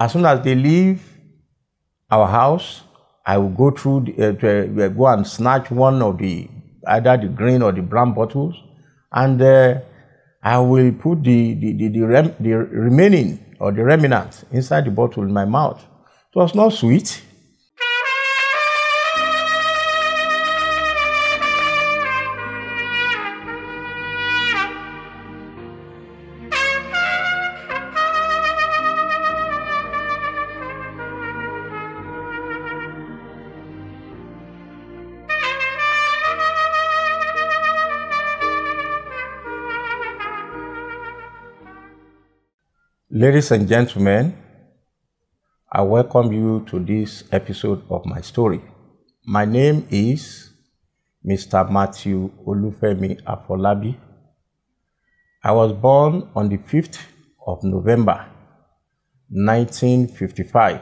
As soon as they leave our house, I will go through, go and snatch one of either the green or the brown bottles, and I will put the remaining or the remnants inside the bottle in my mouth. It was not sweet. Ladies and gentlemen, I welcome you to this episode of my story. My name is Mr. Matthew Olufemi Afolabi. I was born on the 5th of November, 1955,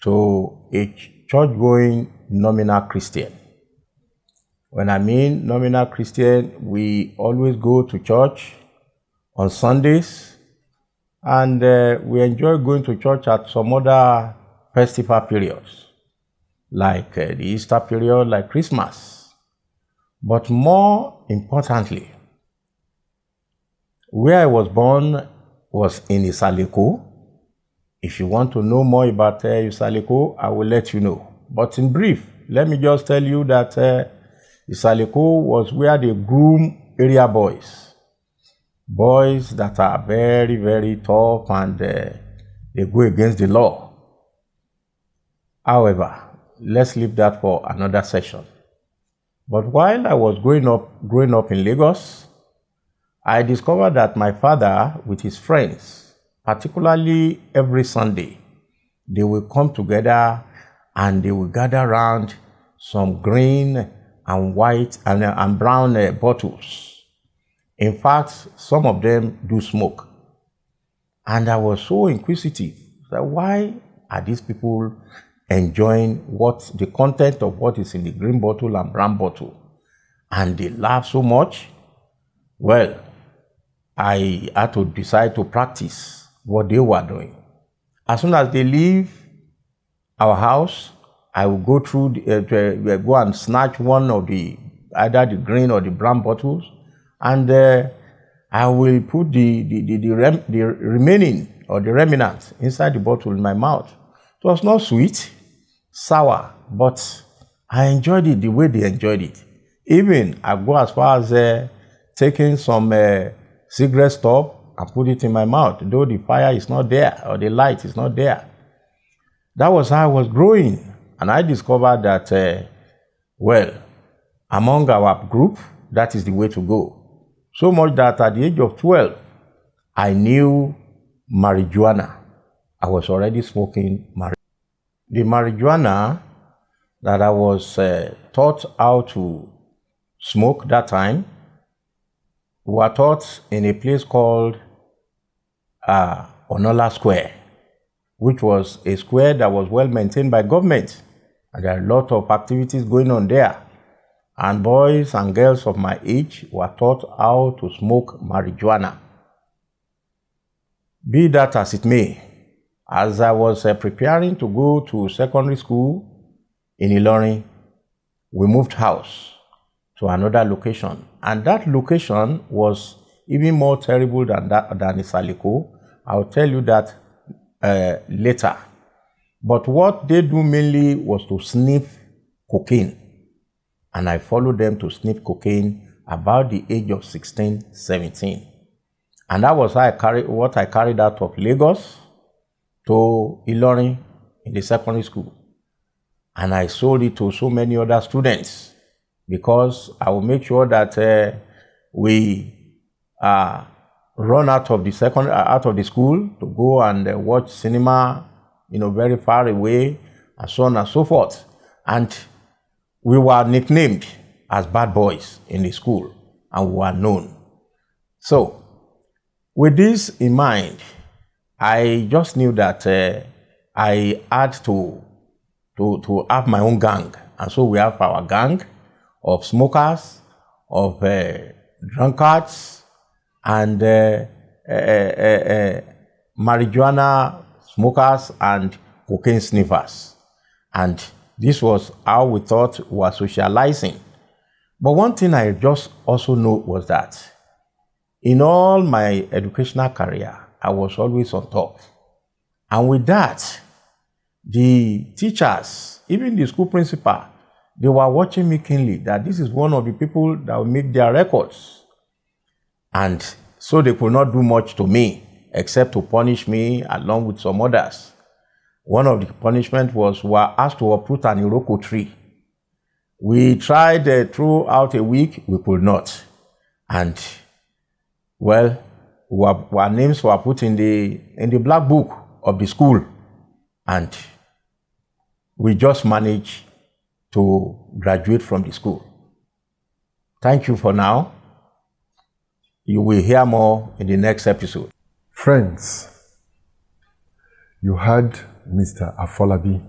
to a church-going nominal Christian. When I mean nominal Christian, we always go to church on Sundays, and we enjoy going to church at some other festival periods, like the Easter period, like Christmas. But more importantly, where I was born was in Isale Eko. If you want to know more about Isale Eko, I will let you know. But in brief, let me just tell you that Isale Eko was where they groom area boys. Boys that are very, very tough, and they go against the law. However, let's leave that for another session. But while I was growing up in Lagos, I discovered that my father, with his friends, particularly every Sunday, they will come together and they will gather around some green and white and brown bottles. In fact, some of them do smoke. And I was so inquisitive that why are these people enjoying the content of what is in the green bottle and brown bottle? And they laugh so much. Well, I had to decide to practice what they were doing. As soon as they leave our house, I will go through, go and snatch one of either the green or the brown bottles, and I will put the remaining or the remnants inside the bottle in my mouth. It was not sweet, sour, but I enjoyed it the way they enjoyed it. Even I go as far as taking some cigarette stub and put it in my mouth, though the fire is not there or the light is not there. That was how I was growing, and I discovered that, well, among our group, that is the way to go. So much that at the age of 12, I knew marijuana. I was already smoking marijuana. The marijuana that I was taught how to smoke that time were taught in a place called Ona Ola Square, which was a square that was well maintained by government. And there are a lot of activities going on there. And boys and girls of my age were taught how to smoke marijuana. Be that as it may, as I was preparing to go to secondary school in Ilorin, we moved house to another location. And that location was even more terrible than Isale Eko. I'll tell you that later. But what they do mainly was to sniff cocaine. And I followed them to sniff cocaine about the age of 16, 17. And that was what I carried out of Lagos to Ilorin in the secondary school. And I sold it to so many other students because I will make sure that we run out of the school to go and watch cinema, very far away, and so on and so forth. And we were nicknamed as bad boys in the school, and we were known. So, with this in mind, I just knew that I had to have my own gang. And so we have our gang of smokers, of drunkards, and marijuana smokers and cocaine sniffers. And this was how we thought we were socializing. But one thing I just also know was that in all my educational career, I was always on top. And with that, the teachers, even the school principal, they were watching me keenly that this is one of the people that will make their records. And so they could not do much to me except to punish me along with some others. One of the punishments was we were asked to uproot an Iroko tree. We tried throughout a week, we could not. And, well, our names were put in the black book of the school. And we just managed to graduate from the school. Thank you for now. You will hear more in the next episode. Friends, you heard Mr. Afolabi.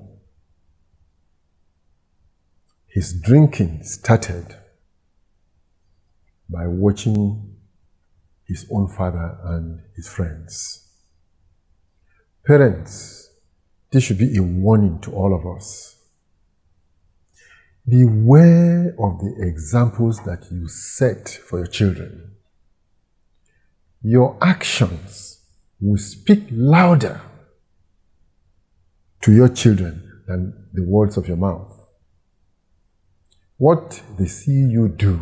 His drinking started by watching his own father and his friends. Parents, this should be a warning to all of us. Beware of the examples that you set for your children. Your actions will speak louder to your children than the words of your mouth. What they see you do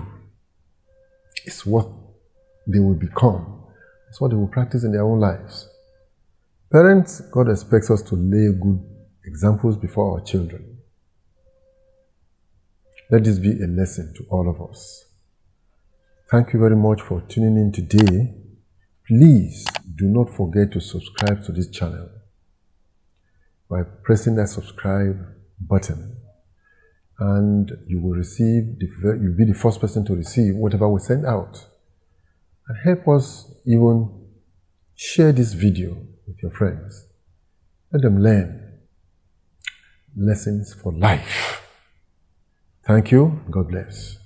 is what they will become. It's what they will practice in their own lives. Parents, God expects us to lay good examples before our children. Let this be a lesson to all of us. Thank you very much for tuning in today. Please do not forget to subscribe to this channel by pressing that subscribe button, and you will you'll be the first person to receive whatever we send out. And help us even share this video with your friends. Let them learn lessons for life. Thank you. God bless.